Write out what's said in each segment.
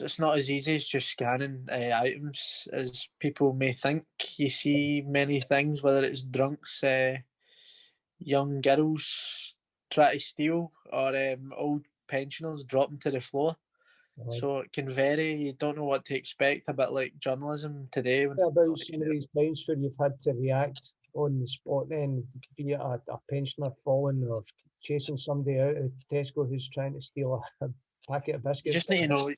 it's not as easy as just scanning items as people may think. You see many things, whether it's drunks, young girls try to steal, or old pensioners dropping to the floor. Right. So it can vary. You don't know what to expect. A bit like journalism today. When What about like, some of these times where you've had to react on the spot then, be it a pensioner falling or chasing somebody out of Tesco who's trying to steal a packet of you biscuits? just need to know.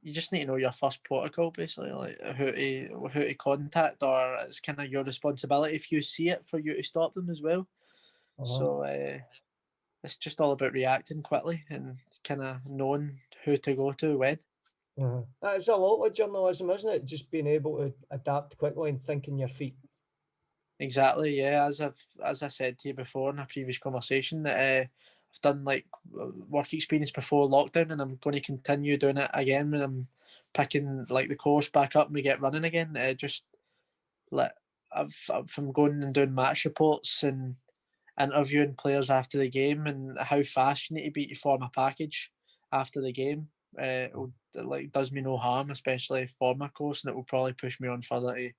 You just need to know your first protocol, basically, like who to contact, or it's kind of your responsibility if you see it for you to stop them as well. Uh-huh. So it's just all about reacting quickly and kind of knowing who to go to when. Uh-huh. That's a lot of journalism, isn't it? Just being able to adapt quickly and think on your feet. Exactly, yeah. As I said to you before in a previous conversation, that I've done like work experience before lockdown, and I'm going to continue doing it again when I'm picking like the course back up and we get running again. Just like from going and doing match reports and interviewing players after the game and how fast you need to be to form a package after the game. Like does me no harm, especially for my course, and it will probably push me on further to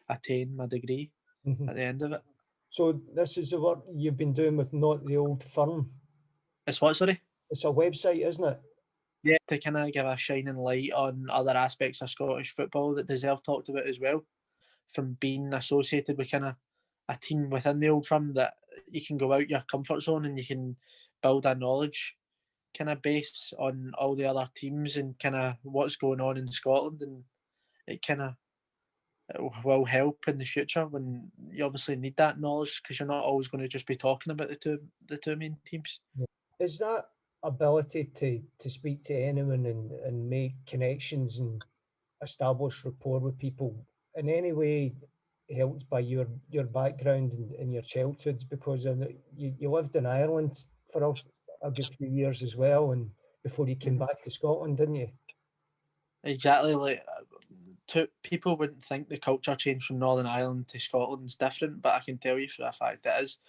attain my degree Mhm. at the end of it. So this is the work you've been doing with Not the Old Firm. It's what, sorry? It's a website, isn't it? Yeah, to kind of give a shining light on other aspects of Scottish football that deserve talked about as well. From being associated with kind of a team within the old firm, that you can go out your comfort zone and you can build a knowledge kind of base on all the other teams and kind of what's going on in Scotland, and it kind of will help in the future when you obviously need that knowledge, because you're not always going to just be talking about the two main teams. Yeah. Is that ability to speak to anyone and make connections and establish rapport with people in any way helped by your background and your childhoods? Because you lived in Ireland for a good few years as well, and before you came Mhm. back to Scotland, didn't you? Exactly, like people wouldn't think the culture change from Northern Ireland to Scotland's different, but I can tell you for a fact it is,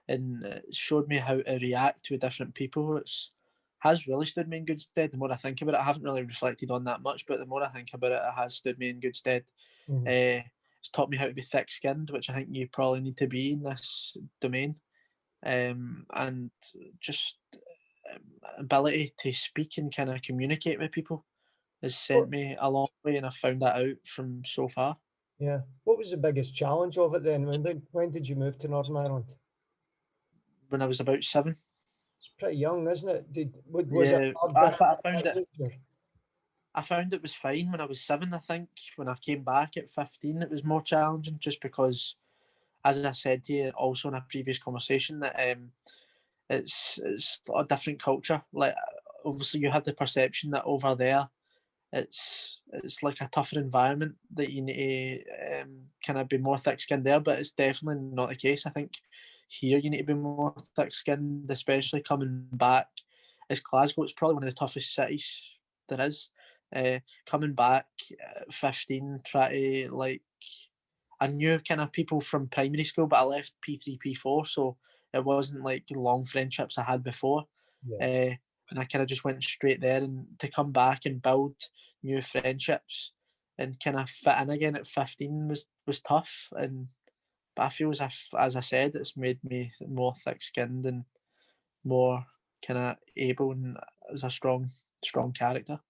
and it showed me how to react to different people. It's has really stood me in good stead. The more I think about it, I haven't really reflected on that much, but the more I think about it, it has stood me in good stead. Mhm. It's taught me how to be thick-skinned, which I think you probably need to be in this domain, and just ability to speak and kind of communicate with people has sent me a long way, and I've found that out from so far. Yeah. What was the biggest challenge of it then? When did you move to Northern Ireland? When I was about 7, It's pretty young, isn't it? Was it yeah, hard going I at found that it. age, or- I found it was fine when I was 7. I think when I came back at 15, it was more challenging, just because, as I said to you also in a previous conversation, that it's a different culture. Like obviously, you have the perception that over there it's like a tougher environment, that you need to kind of be more thick skinned there, but it's definitely not the case. I think here you need to be more thick skinned, especially coming back. As Glasgow, it's probably one of the toughest cities there is. Coming back at 15, try to like, I knew kind of people from primary school, but I left P3, P4, so it wasn't like long friendships I had before. Yeah. Uh, and I kind of just went straight there, and to come back and build new friendships and kind of fit in again at 15 was tough. And but I feel as if, as I said, it's made me more thick skinned and more kind of able, and as a strong character.